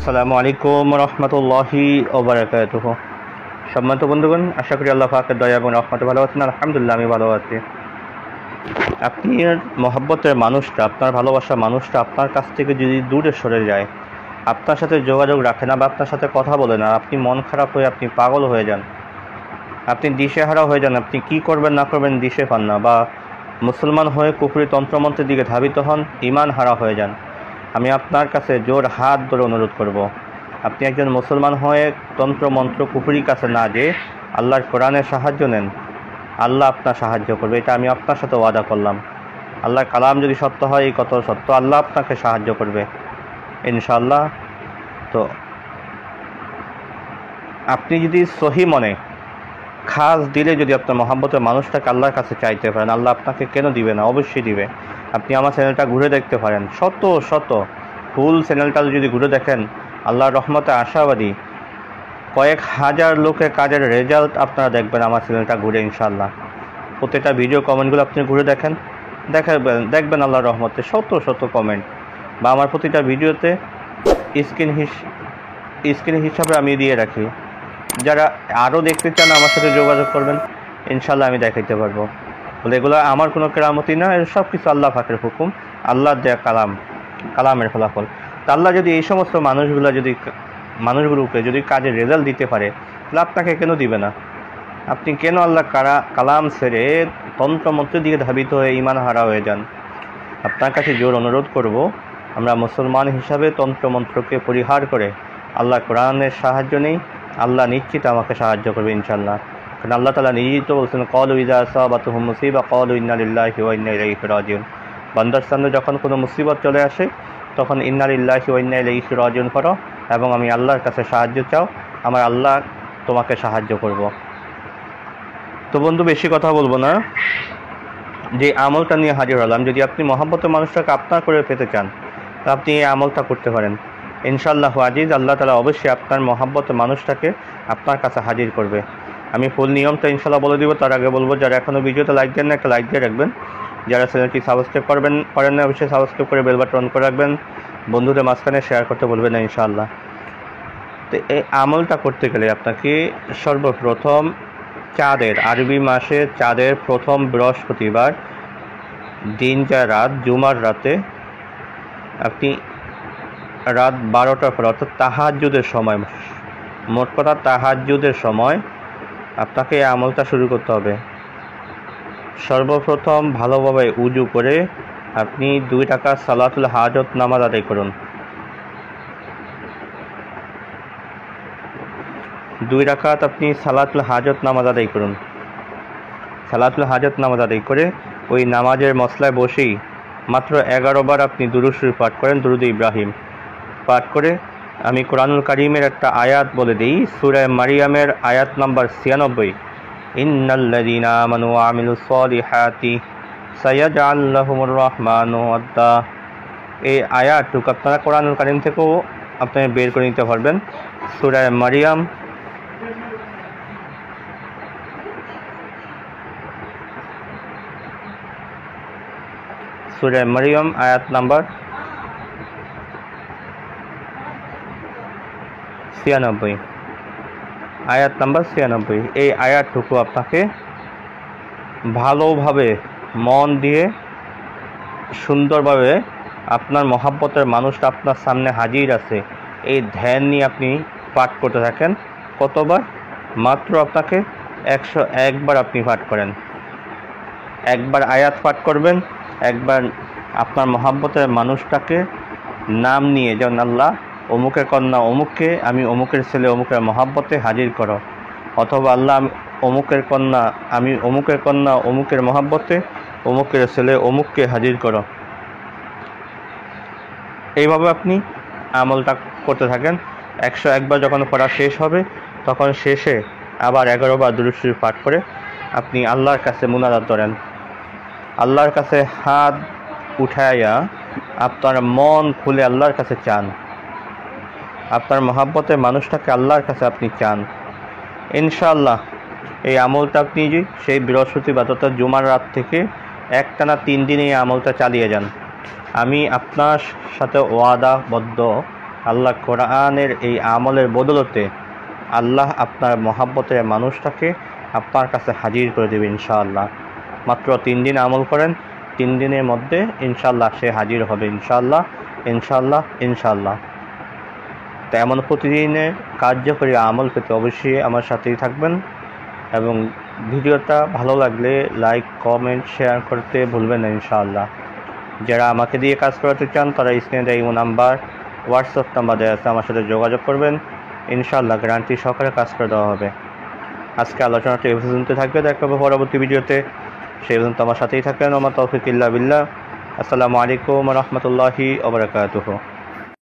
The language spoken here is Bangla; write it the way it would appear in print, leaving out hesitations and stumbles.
আসসালামু আলাইকুম রহমতুল্লাহি ওবারাকাতুহু। সম্মানিত বন্ধুগণ, আশা করি আল্লাহ পাকের দয়া এবং রহমতে ভালো আছেন। আলহামদুলিল্লাহ, আমি ভালো আছি। আপনি মহব্বতের মানুষটা, আপনার ভালোবাসার মানুষটা আপনার কাছ থেকে যদি দূরে সরে যায়, আপনার সাথে যোগাযোগ রাখে না বা আপনার সাথে কথা বলে না, আপনি মন খারাপ হয়ে আপনি পাগল হয়ে যান, আপনি দিশেহারা হয়ে যান, আপনি কি করবেন না করবেন দিশে পান না, বা মুসলমান হয়ে কুফরি তন্ত্রমন্ত্রের দিকে ধাবিত হন, ইমান হারা হয়ে যান, আমি আপনার কাছে জোর হাত ধরে অনুরোধ করব, আপনি একজন মুসলমান হয়ে তন্ত্রমন্ত্র কুফরির কাছে না যেয়ে আল্লাহর কোরআনের সাহায্য নেন। আল্লাহ আপনার সাহায্য করবে, এটা আমি আপনার সাথে ওয়াদা করলাম। আল্লাহর কালাম যদি সত্য হয়, এই কত সত্য, আল্লাহ আপনাকে সাহায্য করবে ইনশাআল্লাহ। তো আপনি যদি সহি মনে খাস দিলে যদি আপনার মহব্বতের মানুষটাকে আল্লাহর কাছে চাইতে পারেন, আল্লাহ আপনাকে কেন দিবে না, অবশ্যই দিবে। আপনি আমার চ্যানেলটা ঘুরে দেখতে পারেন, শত শত ফুল চ্যানেলটা যদি ঘুরে দেখেন, আল্লাহর রহমতে আশাবাদী কয়েক হাজার লোকের কাজের রেজাল্ট আপনারা দেখবেন আমার চ্যানেলটা ঘুরে ইনশাআল্লাহ। প্রত্যেকটা ভিডিও কমেন্টগুলো আপনি ঘুরে দেখবেন আল্লাহর রহমতে শত শত কমেন্ট, বা আমার প্রতিটা ভিডিওতে স্ক্রিন হিসাবে আমি দিয়ে রাখি। যারা আরও দেখতে চান আমার সাথে যোগাযোগ করবেন, ইনশাআল্লাহ আমি দেখাইতে পারবো। বলে এগুলো আমার কোনো কেরামতি না, সব কিছু আল্লাহ পাকের হুকুম, আল্লাহর দেয়া কালামের ফলাফল। তা আল্লাহ যদি এই সমস্ত মানুষগুলোকে যদি কাজের রেজাল্ট দিতে পারে, তাহলে আপনাকে কেন দিবে না? আপনি কেন আল্লাহ কালাম ছেড়ে তন্ত্রমন্ত্রের দিকে ধাবিত হয়ে ইমান হারা হয়ে যান? আপনার কাছে জোর অনুরোধ করব, আমরা মুসলমান হিসাবে তন্ত্রমন্ত্রকে পরিহার করে আল্লাহ কোরআনের সাহায্য নেই, আল্লাহ নিশ্চিত আমাকে সাহায্য করবে ইনশাআল্লাহ। কারণ আল্লাহ তাআলা নিজেই তো বলছেন, ক্বালু ইযা আসাবাতুহুম মুসিবা ক্বালু ইন্না লিল্লাহি ওয়া ইন্না ইলাইহি রাজিউন। বান্দার সামনে যখন কোনো মুসিবত চলে আসে, তখন ইন্না লিল্লাহি ওয়া ইন্না ইলাইহি রাজিউন করো এবং আমি আল্লাহর কাছে সাহায্য চাও, আমার আল্লাহ তোমাকে সাহায্য করব। তো বন্ধু, বেশি কথা বলবো না, যে আমলটা নিয়ে হাজির হলাম। যদি আপনি মহব্বতের মানুষটাকে আপনার করে পেতে চান, তা আপনি এই আমলটা করতে পারেন ইনশাআল্লাহ আজিজ। আল্লাহ তাআলা অবশ্যই আপনার মহব্বতের মানুষটাকে আপনার কাছে হাজির করবে। আমি ফুল নিয়মটা ইনশাআল্লাহ বলে দিব। তার আগে বলবো, যারা এখনও ভিডিওতে লাইক দেন না, একটা লাইক দিয়ে রাখবেন। যারা চ্যানেলটি সাবস্ক্রাইব করেন না, অবশ্যই সাবস্ক্রাইব করে বেল বাটন অন করে রাখবেন। বন্ধুদের মাঝখানে শেয়ার করতে বলবেন না ইনশাআল্লাহ। তো এই আমলটা করতে গেলে আপনাকে সর্বপ্রথম আরবি মাসে চাঁদের প্রথম বৃহস্পতিবার দিন, যা রাত জুমার রাতে, আপনি রাত 12টার পর, অর্থাৎ তাহাজ্জুদের সময়, মোট কথা তাহাজ্জুদের সময় আপনাকে এই আমলটা শুরু করতে হবে। সর্বপ্রথম ভালোভাবে উজু করে আপনি 2 রাকাত সালাতুল হাজত নামাজ আদায় করুন। 2 রাকাত আপনি সালাতুল হাজত নামাজ আদায় করুন। সালাতুল হাজত নামাজ আদায় করে ওই নামাজের মসলায় বসেই মাত্র 11 বার আপনি দুরূদ শরীফ পাঠ করেন, দুরূদ ইব্রাহিম পাঠ করে আমি কোরআনুল কারীমের একটা আয়াত বলে দিই, সূরা মারিয়ামের আয়াত নাম্বার 96, ইন্নাল্লাযীনা আমানু ওয়া আমিলুস সলিহাতি সায়াজআল লাহুমুর রহমানু ওয়াদ্দা। এই আয়াতটুকু আপনারা কোরআনুল কারীম থেকেও আপনারা বের করে নিতে পারবেন। সূরা মারিয়াম আয়াত নাম্বার 96, এই আয়াতটুকু আপনাকে ভালোভাবে মন দিয়ে সুন্দরভাবে আপনার মহব্বতের মানুষটা আপনার সামনে হাজির আছে, এই ধ্যান নিয়ে আপনি পাঠ করতে থাকেন। কতবার? মাত্র আপনাকে 101 বার আপনি পাঠ করেন। একবার আয়াত পাঠ করবেন, একবার আপনার মহব্বতের মানুষটাকে নাম নিয়ে, যেমন আল্লাহ অমুকের কন্যা অমুককে, আমি অমুকের ছেলে অমুকের মহব্বতে হাজির করো, অথবা আল্লাহ অমুকের কন্যা অমুকের মহব্বতে অমুকের ছেলে অমুককে হাজির করো। এইভাবে আপনি আমলটা করতে থাকেন। 101 বার যখন পড়া শেষ হবে, তখন শেষে আবার 11 বার দুরূদ শরীফ পাঠ করে আপনি আল্লাহর কাছে মুনাজাত করেন। আল্লাহর কাছে হাত উঠাইয়া আপনার মন খুলে আল্লাহর কাছে চান, আপনার মহব্বতের মানুষটাকে আল্লাহর কাছে আপনি চান। ইনশাআল্লাহ এই আমলটা আপনি সেই বৃহস্পতিবার অর্থাৎ জুমার রাত থেকে একটানা 3 দিন এই আমলটা চালিয়ে যান। আমি আপনার সাথে ওয়াদাবদ্ধ আল্লাহ কোরআনের এই আমলের বদলতে আল্লাহ আপনার মহাব্বতের মানুষটাকে আপনার কাছে হাজির করে দেবে ইনশাআল্লাহ। মাত্র 3 দিন আমল করেন, 3 দিনের মধ্যে ইনশাআল্লাহ সে হাজির হবে ইনশাআল্লাহ ইনশাআল্লাহ ইনশাআল্লাহ। তো এমন প্রতিদিনের কার্যকরী আমল পেতে অবশ্যই আমার সাথেই থাকবেন, এবং ভিডিওটা ভালো লাগলে লাইক কমেন্ট শেয়ার করতে ভুলবেন না ইনশাআল্লাহ। যারা আমাকে দিয়ে কাজ করাতে চান তারা স্ক্রিনে দেওয়া ইমো নাম্বার, হোয়াটসঅ্যাপ নাম্বার দেওয়া আছে, আমার সাথে যোগাযোগ করবেন, ইনশাআল্লাহ গ্যারান্টি সহকারে কাজ করে দেওয়া হবে। আজকে আলোচনাটা এই পর্যন্ত থাকবে, দেখা হবে পরবর্তী ভিডিওতে। সেই পর্যন্ত আমার সাথেই থাকবেন। ওমা তৌফিক ইল্লা বিল্লাহ। আসসালামু আলাইকুম ওয়া রাহমাতুল্লাহি ওয়া বারাকাতুহু।